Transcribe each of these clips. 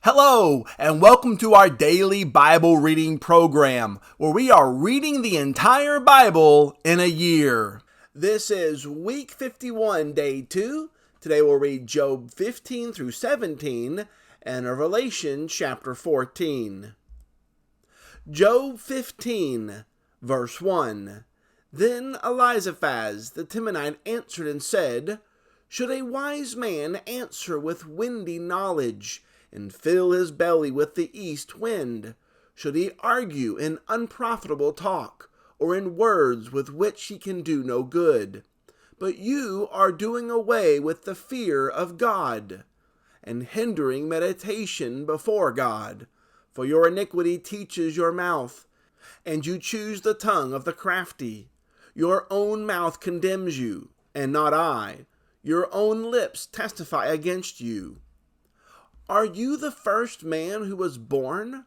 Hello, and welcome to our daily Bible reading program, where we are reading the entire Bible in a year. This is week 51, day 2. Today we'll read Job 15 through 17 and Revelation chapter 14. Job 15, verse 1. Then Eliphaz the Temanite answered and said, Should a wise man answer with windy knowledge, and fill his belly with the east wind? Should he argue in unprofitable talk, or in words with which he can do no good? But you are doing away with the fear of God, and hindering meditation before God. For your iniquity teaches your mouth, and you choose the tongue of the crafty. Your own mouth condemns you, and not I. Your own lips testify against you. Are you the first man who was born?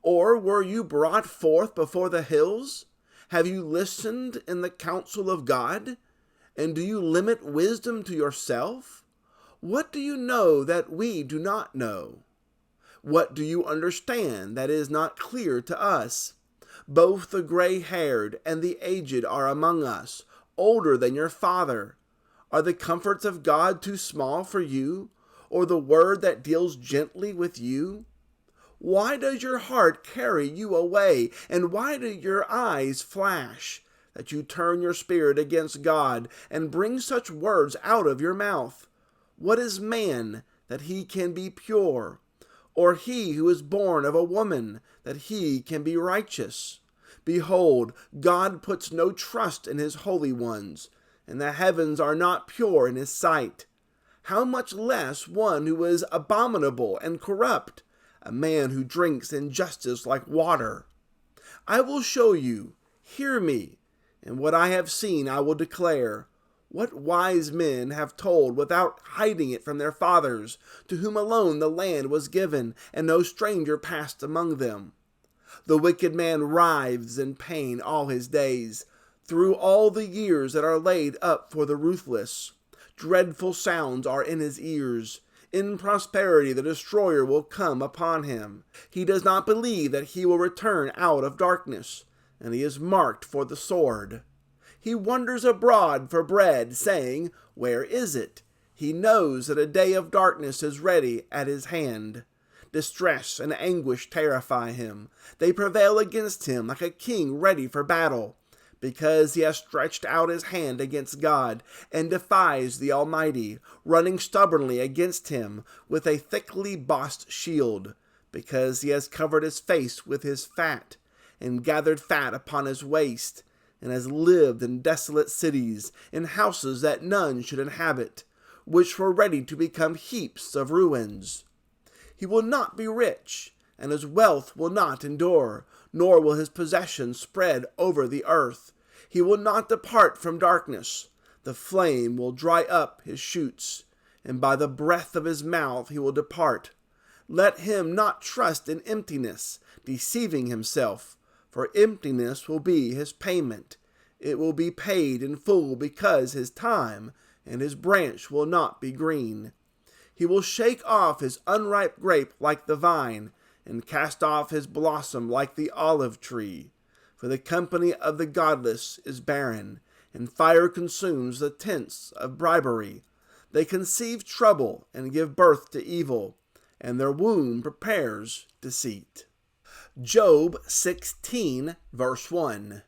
Or were you brought forth before the hills? Have you listened in the counsel of God? And do you limit wisdom to yourself? What do you know that we do not know? What do you understand that is not clear to us? Both the gray-haired and the aged are among us, older than your father. Are the comforts of God too small for you, or the word that deals gently with you? Why does your heart carry you away, and why do your eyes flash, that you turn your spirit against God, and bring such words out of your mouth? What is man, that he can be pure? Or he who is born of a woman, that he can be righteous? Behold, God puts no trust in his holy ones, and the heavens are not pure in his sight. How much less one who is abominable and corrupt, a man who drinks injustice like water? I will show you, hear me, and what I have seen I will declare. What wise men have told without hiding it from their fathers, to whom alone the land was given, and no stranger passed among them. The wicked man writhes in pain all his days, through all the years that are laid up for the ruthless. Dreadful sounds are in his ears. In prosperity the destroyer will come upon him. He does not believe that he will return out of darkness, and he is marked for the sword. He wanders abroad for bread, saying, Where is it? He knows that a day of darkness is ready at his hand. Distress and anguish terrify him. They prevail against him like a king ready for battle, because he has stretched out his hand against God, and defies the Almighty, running stubbornly against him with a thickly bossed shield, because he has covered his face with his fat, and gathered fat upon his waist, and has lived in desolate cities, in houses that none should inhabit, which were ready to become heaps of ruins. He will not be rich, and his wealth will not endure, nor will his possessions spread over the earth. He will not depart from darkness. The flame will dry up his shoots, and by the breath of his mouth he will depart. Let him not trust in emptiness, deceiving himself, for emptiness will be his payment. It will be paid in full because his time and his branch will not be green. He will shake off his unripe grape like the vine, and cast off his blossom like the olive tree. For the company of the godless is barren, and fire consumes the tents of bribery. They conceive trouble and give birth to evil, and their womb prepares deceit. Job 16, verse 1.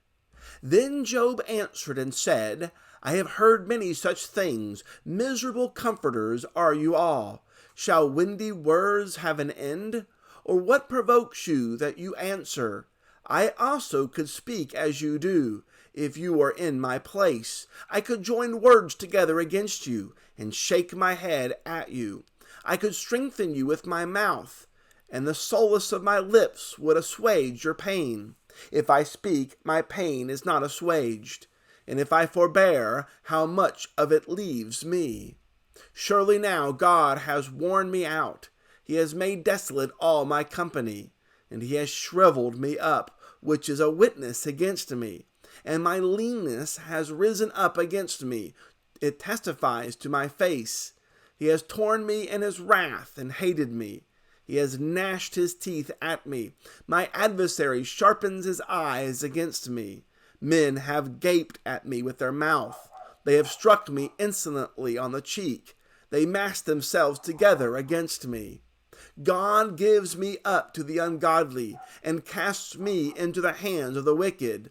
Then Job answered and said, I have heard many such things. Miserable comforters are you all. Shall windy words have an end? Or what provokes you that you answer? I also could speak as you do, if you were in my place. I could join words together against you, and shake my head at you. I could strengthen you with my mouth, and the solace of my lips would assuage your pain. If I speak, my pain is not assuaged, and if I forbear, how much of it leaves me? Surely now God has worn me out. He has made desolate all my company, and he has shriveled me up, which is a witness against me. And my leanness has risen up against me. It testifies to my face. He has torn me in his wrath and hated me. He has gnashed his teeth at me. My adversary sharpens his eyes against me. Men have gaped at me with their mouth. They have struck me insolently on the cheek. They mass themselves together against me. God gives me up to the ungodly and casts me into the hands of the wicked.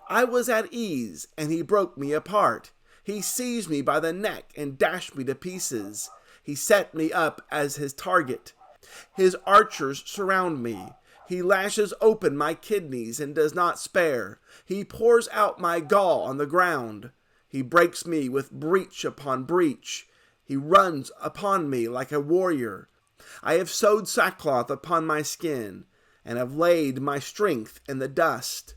I was at ease, and he broke me apart. He seized me by the neck and dashed me to pieces. He set me up as his target. His archers surround me. He lashes open my kidneys and does not spare. He pours out my gall on the ground. He breaks me with breach upon breach. He runs upon me like a warrior. I have sewed sackcloth upon my skin, and have laid my strength in the dust.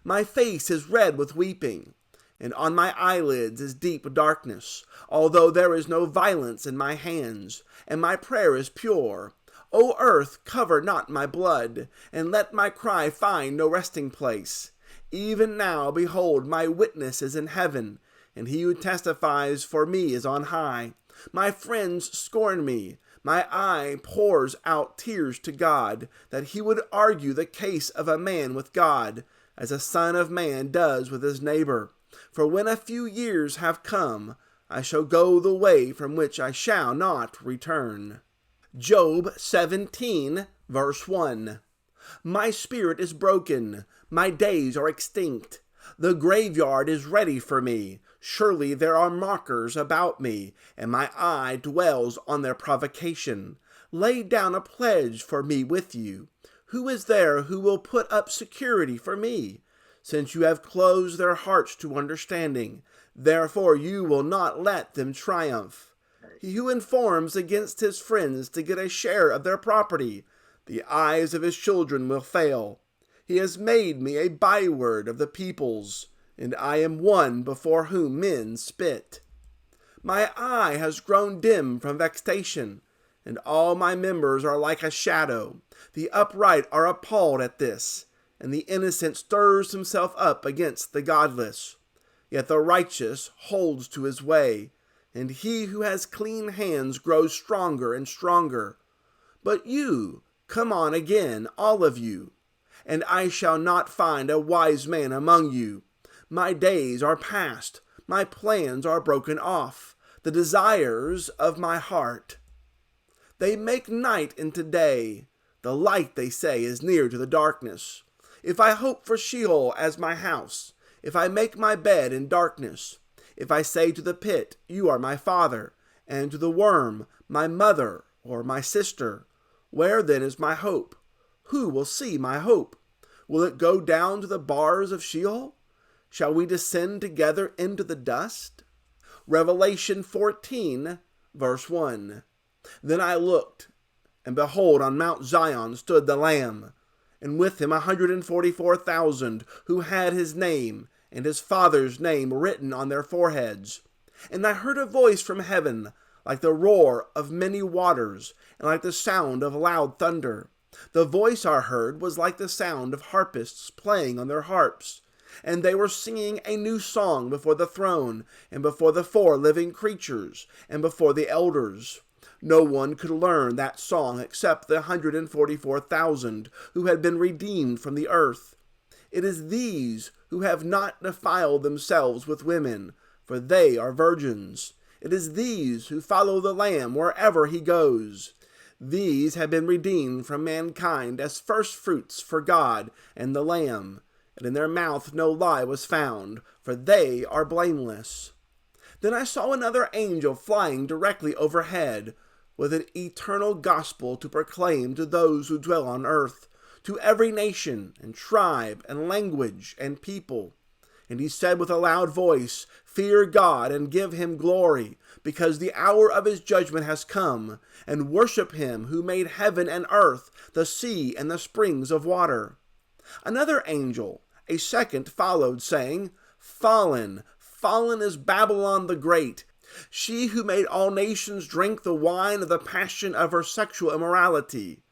My face is red with weeping, and on my eyelids is deep darkness, although there is no violence in my hands, and my prayer is pure. O earth, cover not my blood, and let my cry find no resting place. Even now, behold, my witness is in heaven, and he who testifies for me is on high. My friends scorn me. My eye pours out tears to God, that he would argue the case of a man with God, as a son of man does with his neighbor. For when a few years have come, I shall go the way from which I shall not return. Job 17, verse 1. My spirit is broken, my days are extinct. The graveyard is ready for me. Surely there are mockers about me, and my eye dwells on their provocation. Lay down a pledge for me with you. Who is there who will put up security for me? Since you have closed their hearts to understanding, therefore you will not let them triumph. He who informs against his friends to get a share of their property, the eyes of his children will fail. He has made me a byword of the peoples, and I am one before whom men spit. My eye has grown dim from vexation, and all my members are like a shadow. The upright are appalled at this, and the innocent stirs himself up against the godless. Yet the righteous holds to his way, and he who has clean hands grows stronger and stronger. But you, come on again, all of you, and I shall not find a wise man among you. My days are past, my plans are broken off, the desires of my heart. They make night into day. The light, they say, is near to the darkness. If I hope for Sheol as my house, if I make my bed in darkness, if I say to the pit, you are my father, and to the worm, my mother or my sister, where then is my hope? Who will see my hope? Will it go down to the bars of Sheol? Shall we descend together into the dust? Revelation 14, verse 1. Then I looked, and behold, on Mount Zion stood the Lamb, and with him 144,000 who had his name and his Father's name written on their foreheads. And I heard a voice from heaven, like the roar of many waters, and like the sound of loud thunder. The voice I heard was like the sound of harpists playing on their harps. And they were singing a new song before the throne, and before the 4 living creatures, and before the elders. No one could learn that song except the 144,000 who had been redeemed from the earth. It is these who have not defiled themselves with women, for they are virgins. It is these who follow the Lamb wherever he goes. These have been redeemed from mankind as firstfruits for God and the Lamb. And in their mouth no lie was found, for they are blameless. Then I saw another angel flying directly overhead, with an eternal gospel to proclaim to those who dwell on earth, to every nation and tribe and language and people. And he said with a loud voice, Fear God and give him glory, because the hour of his judgment has come, and worship him who made heaven and earth, the sea and the springs of water. Another angel, a second, followed, saying, Fallen, fallen is Babylon the Great, she who made all nations drink the wine of the passion of her sexual immorality.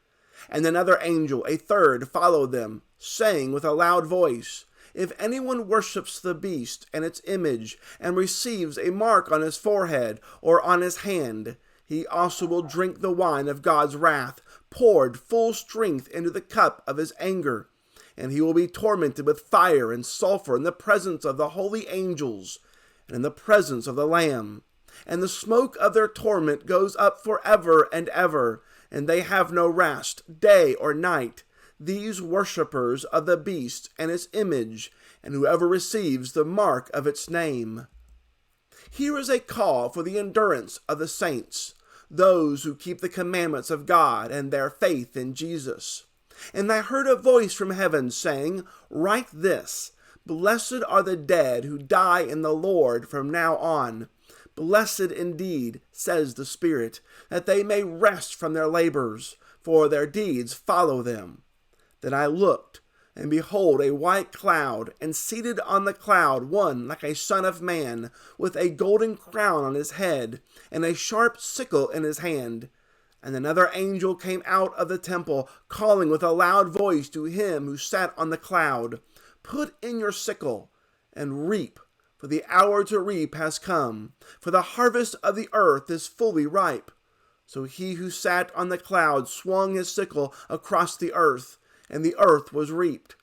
And another angel, a third, followed them, saying with a loud voice, If anyone worships the beast and its image, and receives a mark on his forehead or on his hand, he also will drink the wine of God's wrath, poured full strength into the cup of his anger. And he will be tormented with fire and sulfur in the presence of the holy angels and in the presence of the Lamb. And the smoke of their torment goes up forever and ever, and they have no rest, day or night, these worshippers of the beast and its image, and whoever receives the mark of its name. Here is a call for the endurance of the saints, those who keep the commandments of God and their faith in Jesus. And I heard a voice from heaven saying, "Write this, Blessed are the dead who die in the Lord from now on. Blessed indeed, says the Spirit, that they may rest from their labors, for their deeds follow them." Then I looked, and behold, a white cloud, and seated on the cloud one like a son of man, with a golden crown on his head, and a sharp sickle in his hand. And another angel came out of the temple, calling with a loud voice to him who sat on the cloud, "Put in your sickle, and reap, for the hour to reap has come, for the harvest of the earth is fully ripe." So he who sat on the cloud swung his sickle across the earth, and the earth was reaped.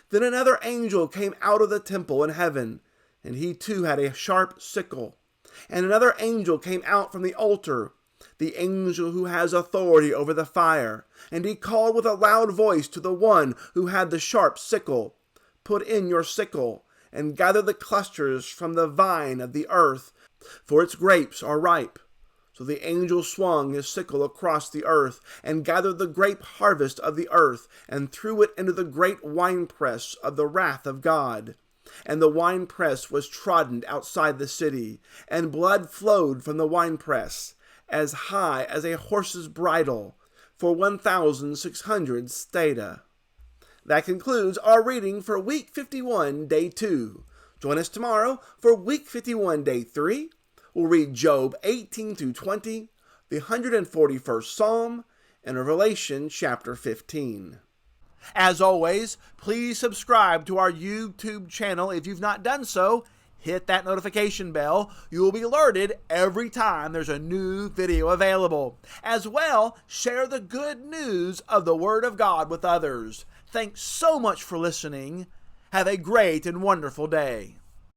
Then another angel came out of the temple in heaven, and he too had a sharp sickle. And another angel came out from the altar, the angel who has authority over the fire, and he called with a loud voice to the one who had the sharp sickle, "Put in your sickle, and gather the clusters from the vine of the earth, for its grapes are ripe." So the angel swung his sickle across the earth, and gathered the grape harvest of the earth, and threw it into the great winepress of the wrath of God. And the winepress was trodden outside the city, and blood flowed from the winepress, as high as a horse's bridle, for 1,600 stadia. That concludes our reading for week 51, day 2. Join us tomorrow for week 51, day 3. We'll read Job 18 through 20, the 141st Psalm, and Revelation chapter 15. As always, please subscribe to our YouTube channel if you've not done so. Hit that notification bell. You will be alerted every time there's a new video available. As well, share the good news of the Word of God with others. Thanks so much for listening. Have a great and wonderful day.